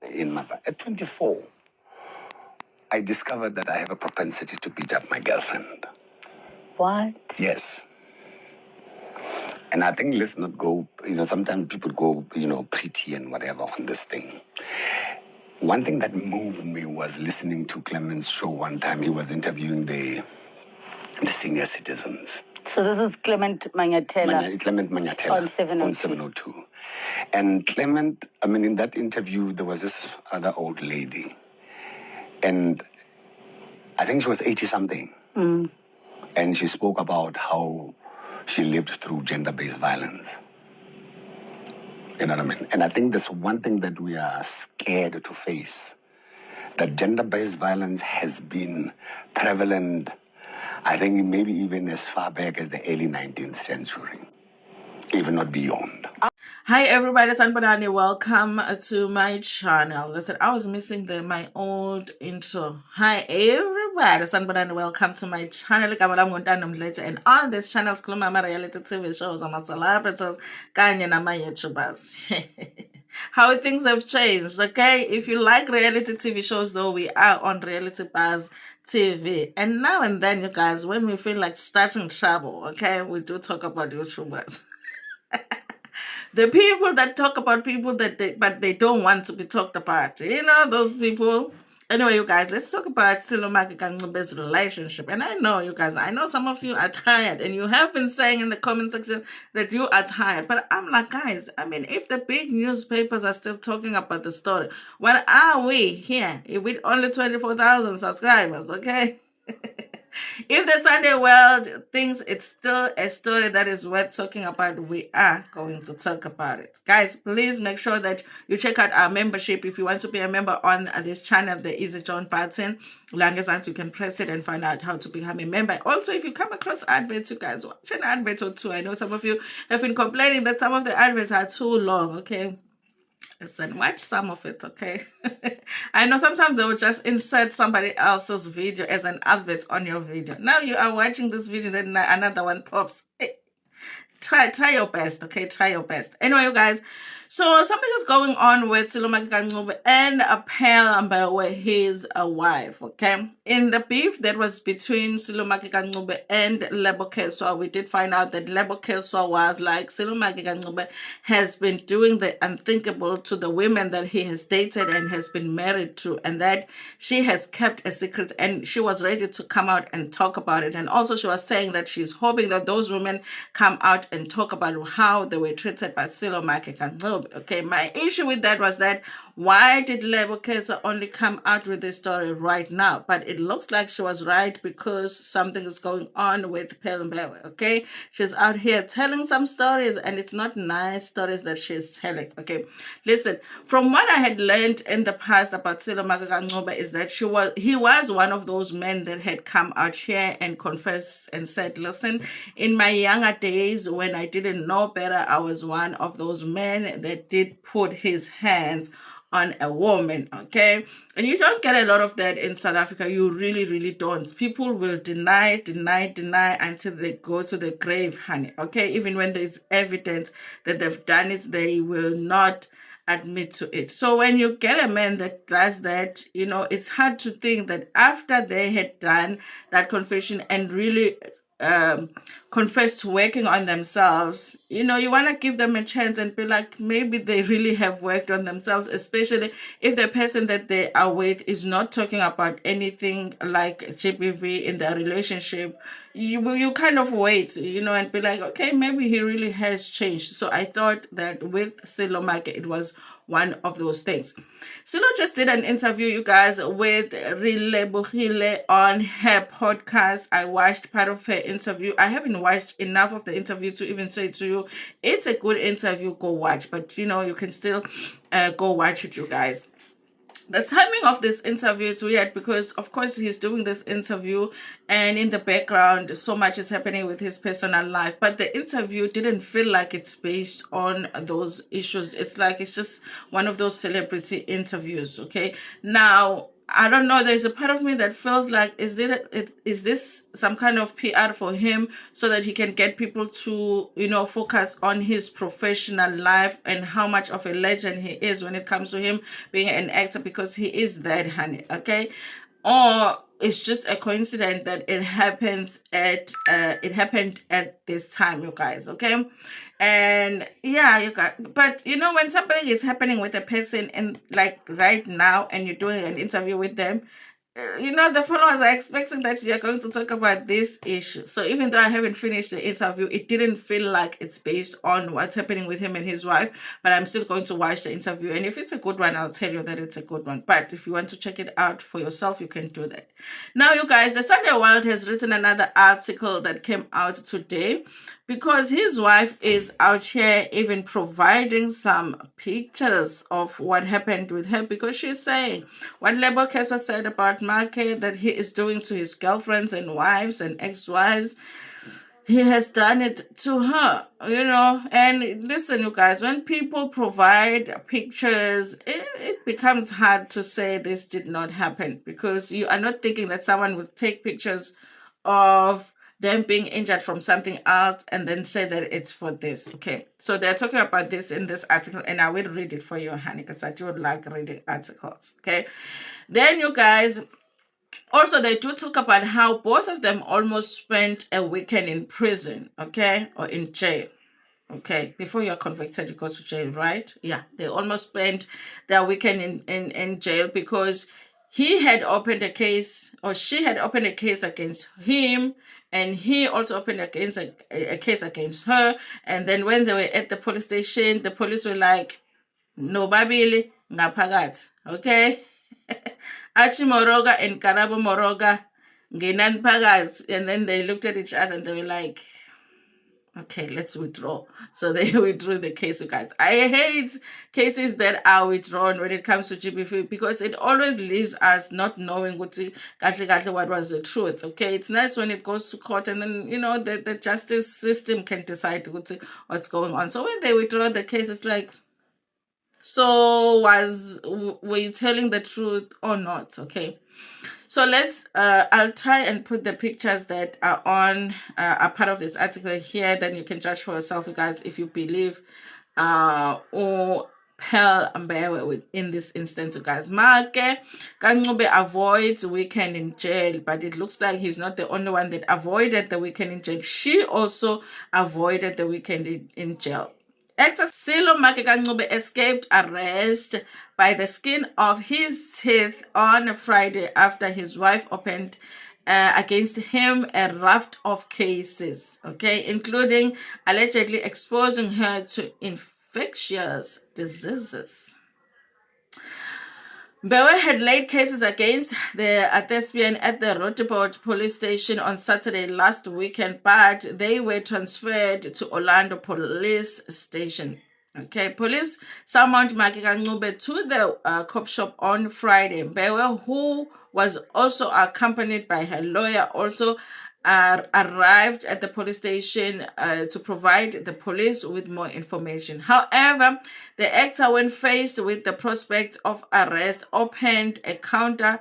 At 24, I discovered that I have a propensity to beat up my girlfriend. What? Yes. And I think let's not go, sometimes people go, pretty and whatever on this thing. One thing that moved me was listening to Clement's show one time. He was interviewing the senior citizens. So this is Clement Manyatela. Clement Manyatela. On 702. On 702. And Clement, in that interview, there was this other old lady. And I think she was 80-something. Mm. And she spoke about how she lived through gender-based violence. You know what I mean? And I think that's one thing that we are scared to face. That gender-based violence has been prevalent, I think maybe even as far back as the early 19th century, even not beyond. Hi everybody, Sanbonani. Welcome to my channel. Listen, I was missing my old intro. Hi everybody, Sanbonani. Welcome to my channel. And on this channel, I'm reality TV shows, I'm a celebrities, kanye nama YouTubers. How things have changed, okay? If you like reality TV shows, though, we are on Reality Buzz TV. And now and then, you guys, when we feel like starting trouble, okay, we do talk about YouTubers. The people that talk about people but they don't want to be talked about. You know, those people. Anyway, you guys, let's talk about Sello Maake and Mbewe's relationship. And I know, you guys, I know some of you are tired. And you have been saying in the comment section that you are tired. But I'm like, guys, if the big newspapers are still talking about the story, what are we here with only 24,000 subscribers, okay? If the Sunday world thinks it's still a story that is worth talking about, we are going to talk about it. Guys, please make sure that you check out our membership. If you want to be a member on this channel, there is a join button. As you can press it and find out how to become a member. Also, if you come across adverts, you guys watch an advert or two. I know some of you have been complaining that some of the adverts are too long, okay? Listen, watch some of it, okay? I know sometimes they will just insert somebody else's video as an advert on your video. Now you are watching this video, then another one pops. Hey, try your best, okay? Try your best. Anyway, you guys, so something is going on with Sello Maake and Mbewe, his wife, okay? In the beef that was between Sello Maake and Lebo Keswa, we did find out that Lebo Keswa was like, Sello Maake has been doing the unthinkable to the women that he has dated and has been married to, and that she has kept a secret, and she was ready to come out and talk about it. And also she was saying that she's hoping that those women come out and talk about how they were treated by Sello Maake. Okay, my issue with that was that why did Lebo Keswa only come out with this story right now? But it looks like she was right, because something is going on with Mbewe, okay? She's out here telling some stories, and it's not nice stories that she's telling, okay? Listen, from what I had learned in the past about Sello Maake is that he was one of those men that had come out here and confessed and said, listen, in my younger days when I didn't know better, I was one of those men that did put his hands on a woman, okay? And you don't get a lot of that in South Africa. You really, really don't. People will deny until they go to the grave, honey, okay? Even when there's evidence that they've done it, they will not admit to it. So when you get a man that does that, it's hard to think that after they had done that confession and really confess to working on themselves, you want to give them a chance and be like, maybe they really have worked on themselves, especially if the person that they are with is not talking about anything like GBV in their relationship. You kind of wait, and be like, okay, maybe he really has changed. So I thought that with Sello Maake, it was one of those things. Sello just did an interview, you guys, with Rilebogile on her podcast. I watched part of her interview. I haven't watched enough of the interview to even say to you, it's a good interview, go watch. But, you can still go watch it, you guys. The timing of this interview is weird because, of course, he's doing this interview and in the background, so much is happening with his personal life. But the interview didn't feel like it's based on those issues. It's like it's just one of those celebrity interviews, okay? Now, I don't know. There's a part of me that feels like, is this some kind of PR for him so that he can get people to, focus on his professional life and how much of a legend he is when it comes to him being an actor, because he is that, honey. Okay. Or it's just a coincidence that it happened at this time, you guys. Okay. And yeah, you guys, but when something is happening with a person and like right now and you're doing an interview with them, the followers are expecting that you're going to talk about this issue. So even though I haven't finished the interview, it didn't feel like it's based on what's happening with him and his wife, but I'm still going to watch the interview. And if it's a good one, I'll tell you that it's a good one. But if you want to check it out for yourself, you can do that. Now, you guys, the Sunday World has written another article that came out today, because his wife is out here even providing some pictures of what happened with her, because she's saying what Lebo Keso said about Maake that he is doing to his girlfriends and wives and ex-wives, he has done it to her, And listen, you guys, when people provide pictures, it becomes hard to say this did not happen, because you are not thinking that someone would take pictures of them being injured from something else and then say that it's for this. Okay. So they're talking about this in this article, and I will read it for you, honey, because I do like reading articles. Okay. Then, you guys, also, they do talk about how both of them almost spent a weekend in prison, okay, or in jail. Okay, before you're convicted, you go to jail, right? Yeah, they almost spent their weekend in jail, because he had opened a case, or she had opened a case against him, and he also opened a case against her. And then when they were at the police station, the police were like, no babili ngaphakathi, okay? Achi Moroga and Karabo Moroga ngenan phakathi, and then they looked at each other and they were like, okay, let's withdraw. So they withdrew the case, you guys. I hate cases that are withdrawn when it comes to GBV, because it always leaves us not knowing what was the truth. Okay, it's nice when it goes to court and then the justice system can decide what's going on. So when they withdraw the case, it's like, so were you telling the truth or not? Okay. So I'll try and put the pictures that are on a part of this article here. Then you can judge for yourself, you guys, if you believe or Pearl Mbewe in this instance, you guys. Maake Kancube avoids weekend in jail, but it looks like he's not the only one that avoided the weekend in jail. She also avoided the weekend in jail. Actor Sello Maake escaped arrest by the skin of his teeth on Friday after his wife opened against him a raft of cases, okay, including allegedly exposing her to infectious diseases. Mbewe had laid cases against the thespian at the Roteport police station on Saturday last weekend, but they were transferred to Orlando police station. Okay, police summoned Maake Kancube to the cop shop on Friday. Mbewe, who was also accompanied by her lawyer, also arrived at the police station to provide the police with more information. However, the actor, when faced with the prospect of arrest, opened a counter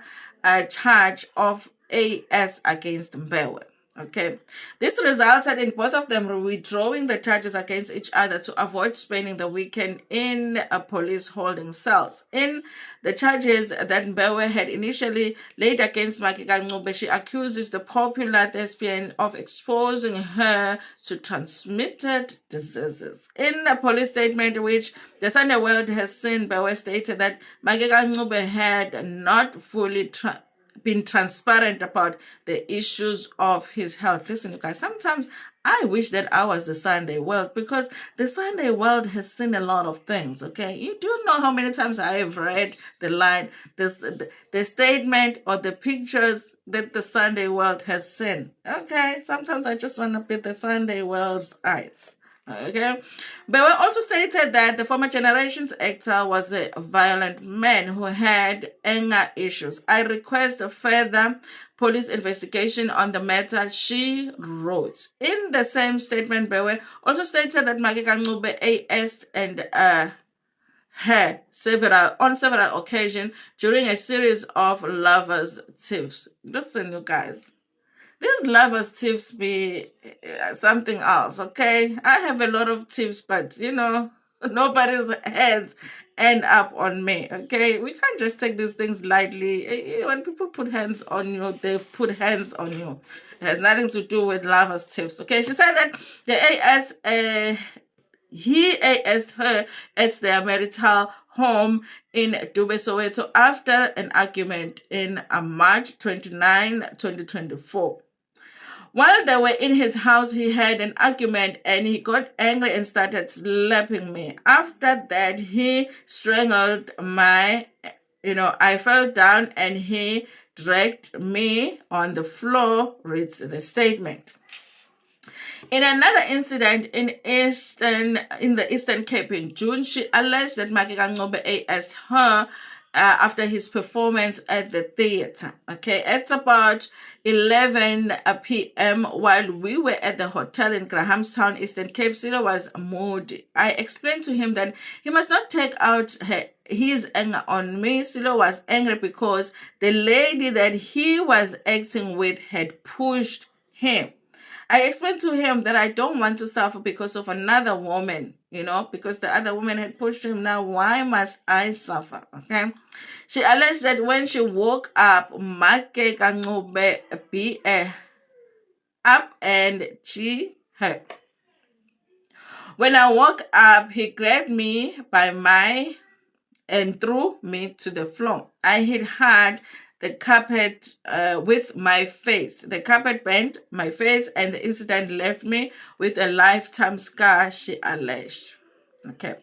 charge of AS against Mbewe. Okay, this resulted in both of them withdrawing the charges against each other to avoid spending the weekend in police holding cells. In the charges that Mbewe had initially laid against Maake Kancube, she accuses the popular thespian of exposing her to transmitted diseases. In a police statement, which the Sunday World has seen, Mbewe stated that Maake Kancube had not fully been transparent about the issues of his health. Listen, you guys, sometimes I wish that I was the Sunday World, because the Sunday World has seen a lot of things, okay? You do know how many times I have read the line, the statement or the pictures that the Sunday World has seen, okay? Sometimes I just want to be the Sunday World's eyes. Okay, but we also stated that the former generation's actor was a violent man who had anger issues. I request a further police investigation on the matter, she wrote. In the same statement, Mbewe also stated that Maake Kancube AS and her on several occasions during a series of lovers' tiffs. Listen, you guys. These lovers' tips be something else, okay? I have a lot of tips, but nobody's hands end up on me, okay? We can't just take these things lightly. When people put hands on you, they've put hands on you. It has nothing to do with lovers' tips, okay? She said that he asked her at their marital home in Dube, Soweto after an argument in March 29, 2024. While they were in his house, he had an argument and he got angry and started slapping me. After that, he strangled I fell down and he dragged me on the floor, reads the statement. In another incident in the Eastern Cape in June, she alleged that Maake Kanqobe asked her after his performance at the theater. Okay, it's about 11 p.m. while we were at the hotel in Grahamstown, Eastern Cape. Sello was moody. I explained to him that he must not take out his anger on me. Sello was angry because the lady that he was acting with had pushed him. I explained to him that I don't want to suffer because of another woman, because the other woman had pushed him. Now, why must I suffer? Okay. She alleged that when she woke up, Maake Kanqobe be up and she hurt. When I woke up, he grabbed me by and threw me to the floor. I hit hard the carpet with my face. The carpet bent my face, and the incident left me with a lifetime scar, she alleged. Okay.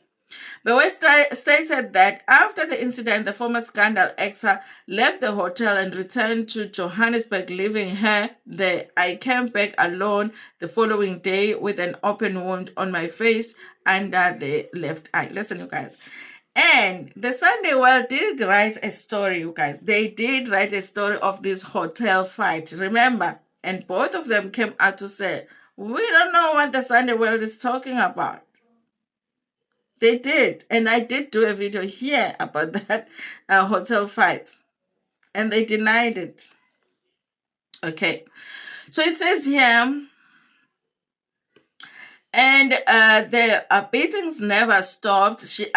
Mbewe stated that after the incident, the former scandal actor left the hotel and returned to Johannesburg, leaving her there. I came back alone the following day with an open wound on my face under the left eye. Listen, you guys. And the Sunday World did write a story, you guys. They did write a story of this hotel fight, remember? And both of them came out to say, we don't know what the Sunday World is talking about. They did. And I did do a video here about that hotel fight. And they denied it. Okay. So it says here, and the beatings never stopped. She said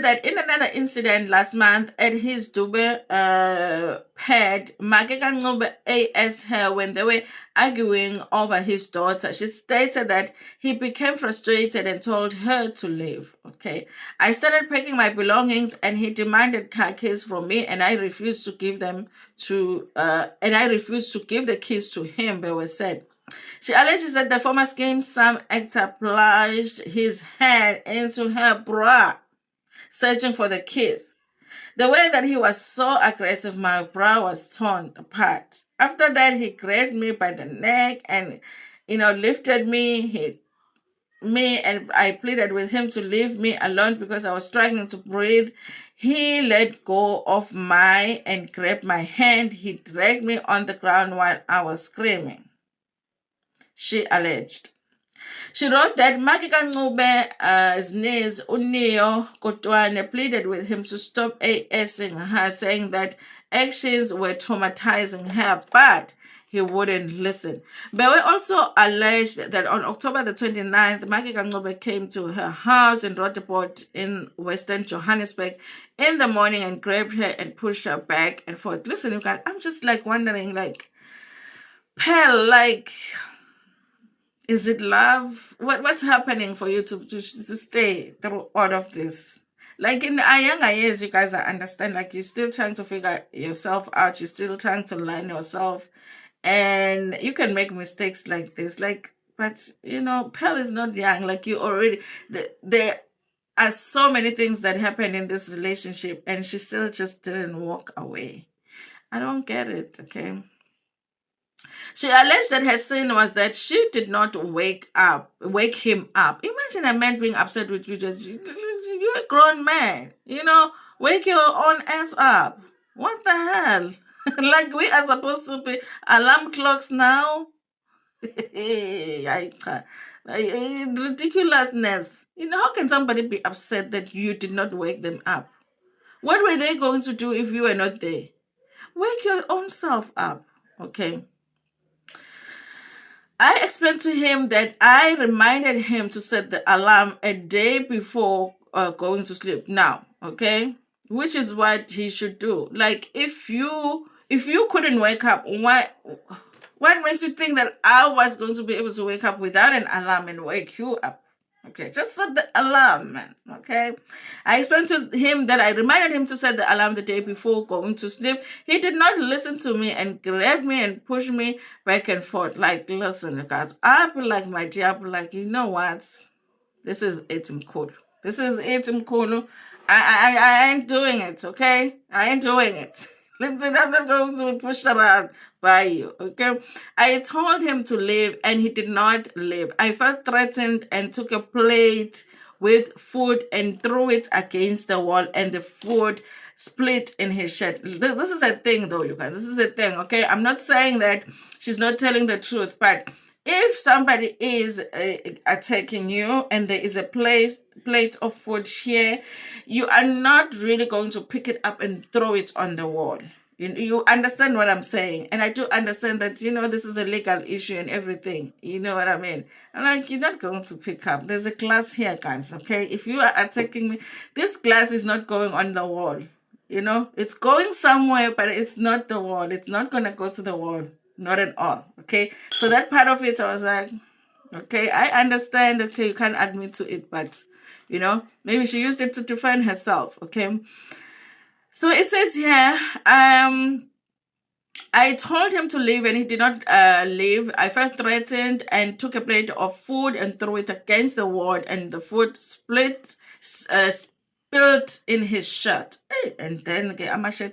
that in another incident last month at his Dube pad, Maake Kanqobe asked her when they were arguing over his daughter. She stated that he became frustrated and told her to leave. Okay. I started packing my belongings and he demanded car keys from me, and I refused to give the keys to him, Mbewe said. She alleges that the former Scheme Sam actor plunged his hand into her bra, searching for the keys. The way that he was so aggressive, my bra was torn apart. After that, he grabbed me by the neck and, lifted me. And I pleaded with him to leave me alone because I was struggling to breathe. He let go of and grabbed my hand. He dragged me on the ground while I was screaming, she alleged. She wrote that Maake Kanqobe's niece, Uneo Kotwane, pleaded with him to stop ASing her, saying that actions were traumatizing her, but he wouldn't listen. Mbewe also alleged that on October the 29th, Maake Kanqobe came to her house in Rotterport in Western Johannesburg in the morning and grabbed her and pushed her back and forth. Listen, you guys, I'm just wondering, Pearl, is it love? What's happening for you to stay through all of this? In our younger years, you guys understand, you're still trying to figure yourself out. You're still trying to learn yourself. And you can make mistakes like this. But, Pearl is not young. You already, there are so many things that happened in this relationship. And she still just didn't walk away. I don't get it, okay? She alleged that her sin was that she did not wake him up. Imagine a man being upset with you. You're a grown man, wake your own ass up. What the hell? We are supposed to be alarm clocks now? Ridiculousness. How can somebody be upset that you did not wake them up? What were they going to do if you were not there? Wake your own self up, okay? I explained to him that I reminded him to set the alarm a day before going to sleep. Now, okay, which is what he should do. Like, if you couldn't wake up, what makes you think that I was going to be able to wake up without an alarm and wake you up? Okay, just set the alarm, man. Okay. I explained to him that I reminded him to set the alarm the day before going to sleep. He did not listen to me and grabbed me and pushed me back and forth. Like, listen, guys, I'll be like, my dear, I'll be like, you know what? This is Etim Kulu. This is Etim Kulu. I ain't doing it, okay? I ain't doing it. Listen, I'm not going to be pushed around by you, okay? I told him to leave and he did not leave. I felt threatened and took a plate with food and threw it against the wall, and the food split in his shirt. This is a thing, though, you guys. This is a thing, okay? I'm not saying that she's not telling the truth, but if somebody is attacking you and there is a plate of food here, you are not really going to pick it up and throw it on the wall. You understand what I'm saying? And I do understand that, this is a legal issue and everything. You know what I mean? I'm like, you're not going to pick up. There's a glass here, guys, okay? If you are attacking me, this glass is not going on the wall. It's going somewhere, but it's not the wall. It's not going to go to the wall. Not at all. Okay. So that part of it, I was like, okay, I understand. Okay, you can't admit to it, but maybe she used it to defend herself. Okay. So it says here, I told him to leave and he did not leave. I felt threatened and took a plate of food and threw it against the wall, and the food spilled in his shirt. And then I'm sure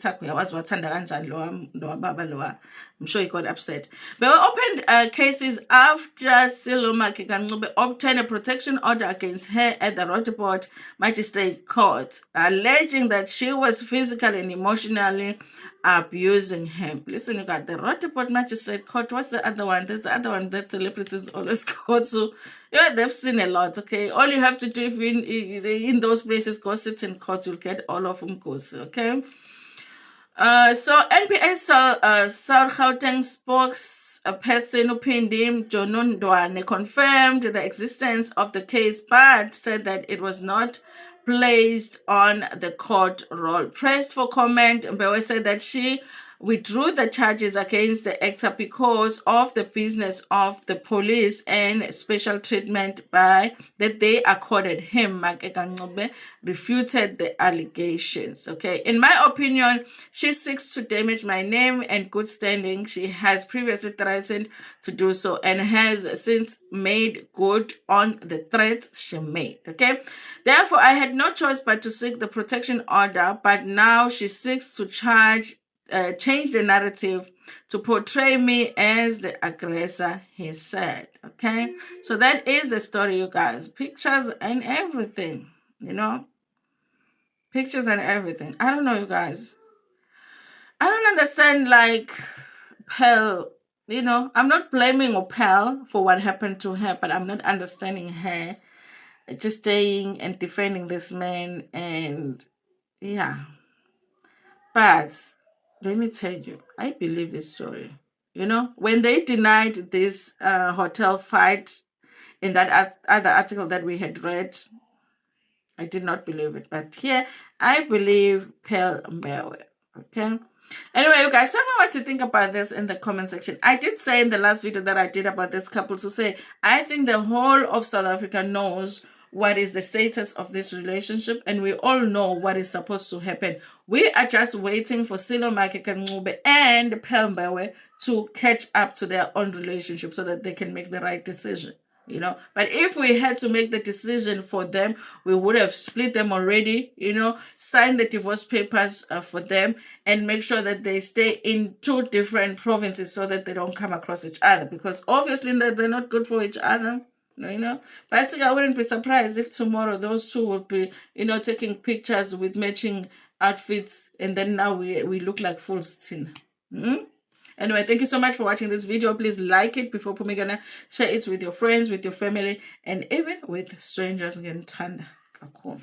he got upset. But we opened cases after Sello Maake obtained a protection order against her at the Rotterport Magistrate Court, alleging that she was physically and emotionally abusing him. Listen, you got the Rotterport Magistrate Court. What's the other one? There's the other one that celebrities always go to. Yeah, they've seen a lot, okay? All you have to do if you're in those places, go sit in court, you'll get all of them goes, okay? So NPA South Gauteng spokesperson Upindim Jonondwane confirmed the existence of the case, but said that it was not placed on the court roll. Pressed for comment, Mbewe said that she withdrew the charges against the actor because of the business of the police and special treatment that they accorded him. Maake refuted the allegations. Okay, in my opinion, she seeks to damage my name and good standing. She has previously threatened to do so and has since made good on the threats she made. Okay, therefore, I had no choice but to seek the protection order, but now she seeks to change the narrative to portray me as the aggressor, he said. Okay, so that is the story, you guys. Pictures and everything, pictures and everything. I don't know, you guys. I don't understand, like, Pearl. I'm not blaming Pearl for what happened to her, but I'm not understanding her just staying and defending this man. And yeah, but let me tell you, I believe this story. When they denied this hotel fight in that other article that we had read, I did not believe it. But here, I believe Pearl Mbewe. Okay. Anyway, you guys, tell me what you think about this in the comment section. I did say in the last video that I did about this couple to say, I think the whole of South Africa knows what is the status of this relationship, and we all know what is supposed to happen. We are just waiting for Sello Maake and Pearl Mbewe to catch up to their own relationship so that they can make the right decision. But if we had to make the decision for them, we would have split them already, signed the divorce papers for them and make sure that they stay in two different provinces so that they don't come across each other, because obviously they're not good for each other. But I think I wouldn't be surprised if tomorrow those two will be, taking pictures with matching outfits, and then now we look like fools. Anyway, thank you so much for watching this video. Please like it before Pumigana. Share it with your friends, with your family, and even with strangers. Ngiyamthanda kakhulu.